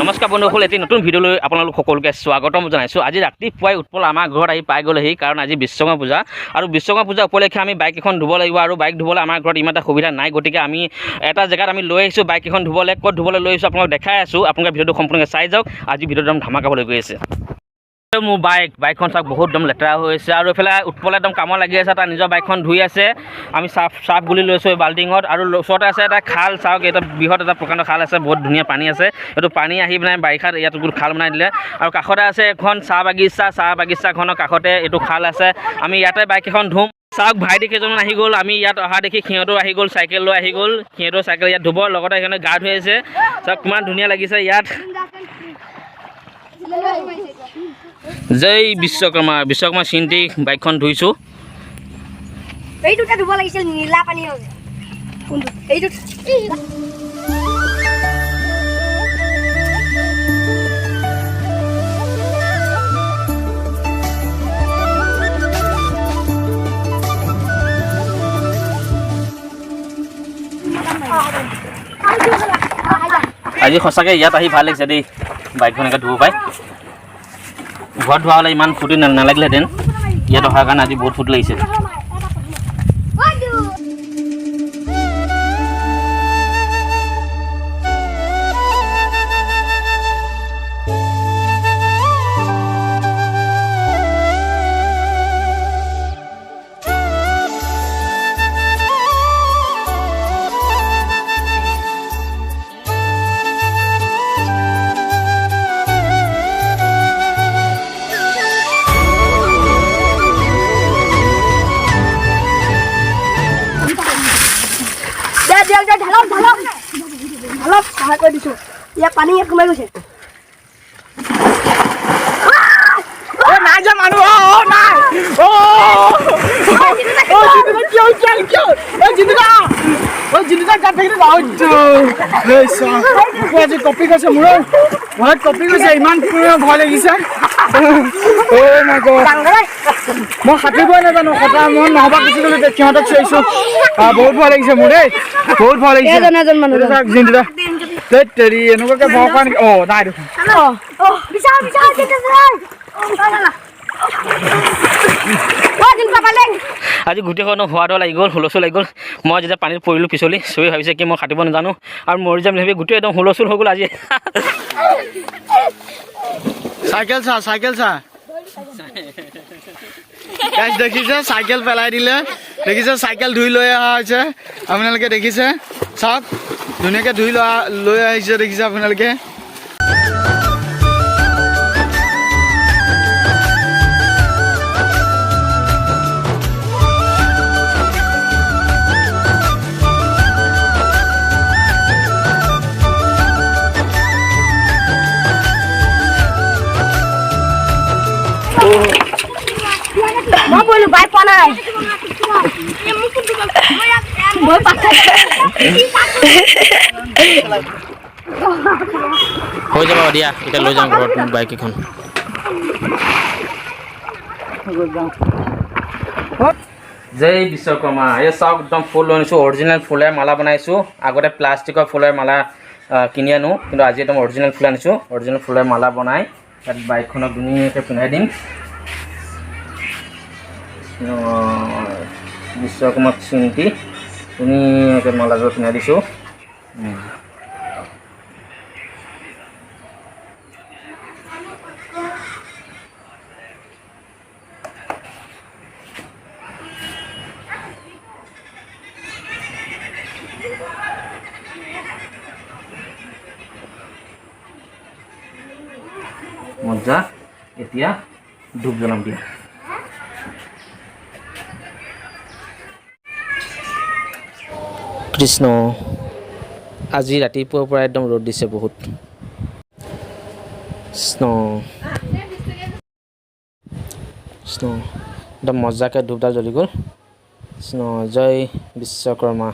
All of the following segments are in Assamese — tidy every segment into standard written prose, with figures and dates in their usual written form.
নমস্কাৰ বন্ধুসকল, এটি নতুন ভিডিঅ'লৈ আপোনালোক সকলোকে স্বাগতম জনাইছোঁ। আজি ৰাতিপুৱাই উৎপল আমাৰ ঘৰত আহি পাই গ'লেহি, কাৰণ আজি বিশ্বকৰ্মা পূজা আৰু বিশ্বকৰ্মা পূজা উপলক্ষে আমি বাইক এখন ধুব লাগিব আৰু বাইক ধুবলৈ আমাৰ ঘৰত ইমান এটা সুবিধা নাই। গতিকে আমি এটা জেগাত আমি লৈ আহিছোঁ বাইক এখন ধুবলৈ। ক'ত ধুবলৈ লৈ আহিছোঁ আপোনালোক দেখাই আছোঁ। আপোনালোকে ভিডিঅ'টো সম্পূৰ্ণকৈ চাই যাওক। আজি ভিডিঅ'টো একদম ধামাকা হ'বলৈ গৈ আছে। মোৰ বাইকখন চাওক বহুত একদম লেতেৰা হৈ আছে আৰু এইফালে উৎপলে একদম কামত লাগি আছে। তাৰ নিজৰ বাইকখন ধুই আছে। আমি চাফ গুলি লৈছোঁ এই বাল্টিঙত আৰু ওচৰতে আছে এটা খাল। চাওক এটা বৃহৎ এটা প্ৰকাণ্ড খাল আছে, বহুত ধুনীয়া পানী আছে। এইটো পানী আহি পেলাই বাৰিষাত ইয়াত খাল বনাই দিলে আৰু কাষতে আছে এখন চাহ বাগিচাখনৰ কাষতে এইটো খাল আছে। আমি ইয়াতে বাইক এখন ধুম। চাওক ভাইটি কেইজনমান আহি গ'ল। আমি ইয়াত অহা দেখি সিহঁতো আহি গ'ল, চাইকেল লৈ আহি গ'ল। সিহঁতৰ চাইকেল ইয়াত ধুব, লগতে সেইকাৰণে গা ধুই আছে। চাওক কিমান ধুনীয়া লাগিছে ইয়াত। জয় বিশ্বকৰ্মা চিন্তি বাইকখন ধুইছোঁ। এইটোতে ধুব লাগিছিল, নীলা পানী হ'ল। কোনটো? এইটো আজি সঁচাকৈ ইয়াত আহি ভাল লাগিছে দেই, বাইকখন এনেকৈ ধুব পাই। ঘৰত ধোৱা হ'লে ইমান ফূৰ্তি নালাগিলেহেঁতেন। ইয়াত অহাৰ কাৰণে আজি বহুত ফূৰ্তি লাগিছে। ঢালক সহায় কৰি দিছোঁ। ইয়াত পানী ইয়াত সোমাই গৈছে। নাই যে মানুহ নাই আজি কপি গৈছে মোৰ ঘৰত কপি গৈছে। ইমান ভয় লাগিছে। মই সাঁতুৰিবই নাজানো। সদায় মই নহবা গুচি গ'লো, সিহঁতক চিঞৰিছোঁ। বহুত ভয় লাগিছে মোৰ দেই, বহুত ভয় লাগিছে। তেৰি এনেকুৱাকে ভয় কৰা নেকি? নাই দেখোন। আজি গোটেইখন হোৱাটো লাগি গ'ল, হুলস্থুল লাগি গ'ল। মই যেতিয়া পানীত পৰিলোঁ পিছলি, চবেই ভাবিছে কি মই সাঁতুৰিব নাজানো আৰু মৰি যাম ভাবি গোটেই একদম হুলস্থুল হৈ গ'ল আজি। চাইকেল চা দেখিছে, চাইকেল পেলাই দিলে। দেখিছে চাইকেল ধুই লৈ অহা হৈছে। আপোনালোকে দেখিছে, চাওক ধুনীয়াকৈ ধুই লৈ আহিছে। দেখিছে আপোনালোকে। মই বলো বাইক পোৱা নাই। হৈ যাব দিয়া, এতিয়া লৈ যাওঁ ঘৰত বাইক এখন। জয় বিশ্বকৰ্মা। এই চাওক একদম ফুল লৈ আনিছোঁ, অৰিজিনেল ফুলেৰে মালা বনাইছোঁ। আগতে প্লাষ্টিকৰ ফুলেৰে মালা কিনি আনো, কিন্তু আজি একদম অৰিজিনেল ফুল আনিছোঁ। অৰিজিনেল ফুলেৰে মালা বনাই তাত বাইকখনক ধুনীয়াকৈ পিন্ধাই দিম। বিশ্বকৰ্মা চিন্তি ধুনীয়াকৈ মালাযোৰ পিন্ধাই দিছোঁ। মজা। এতিয়া ধূপ জ্বলাম দিয়া। কৃষ্ণ, আজি ৰাতিপুৱাৰ পৰা একদম ৰ'দ দিছে বহুত। কৃষ্ণ একদম মজাকৈ ধূপডাল জ্বলি গ'ল। কৃষ্ণ, জয় বিশ্বকৰ্মা।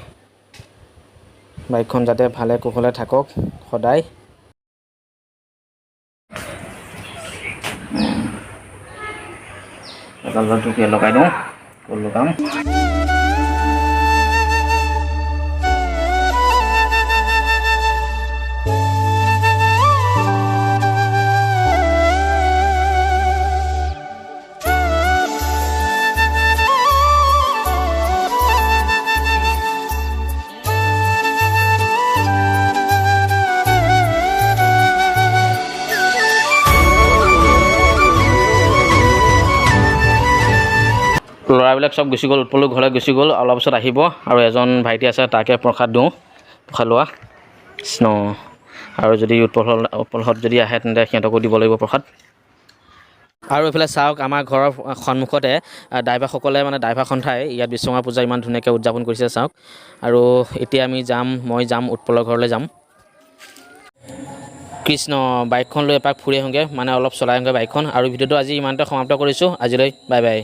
বাইকখন যাতে ভালে কুশলে থাকক সদায়। লগাই দিওঁ, লগাম। ল'ৰাবিলাক চব গুচি গ'ল উৎপলৰ ঘৰলৈ গুচি গ'ল অলপ পিছত আহিব আৰু এজন ভাইটি আছে তাকে প্ৰসাদ দিওঁ প্ৰসাদ লোৱা কৃষ্ণ আৰু যদি উৎপলহঁত যদি আহে তেন্তে সিহঁতকো দিব লাগিব প্ৰসাদ আৰু এইফালে চাওক আমাৰ ঘৰৰ সন্মুখতে ড্ৰাইভাৰসকলে মানে ড্ৰাইভাৰ সন্থাই ইয়াত বিশ্বকৰ্মা পূজা ইমান ধুনীয়াকৈ উদযাপন কৰিছে চাওক আৰু এতিয়া মই যাম উৎপলৰ ঘৰলৈ যাম কৃষ্ণ বাইকখন লৈ এপাক ফুৰি আহোঁগৈ মানে অলপ চলাই আহোঁগৈ বাইকখন আৰু ভিডিঅ'টো আজি ইমানতে সমাপ্ত কৰিছোঁ আজিলৈ বাই বাই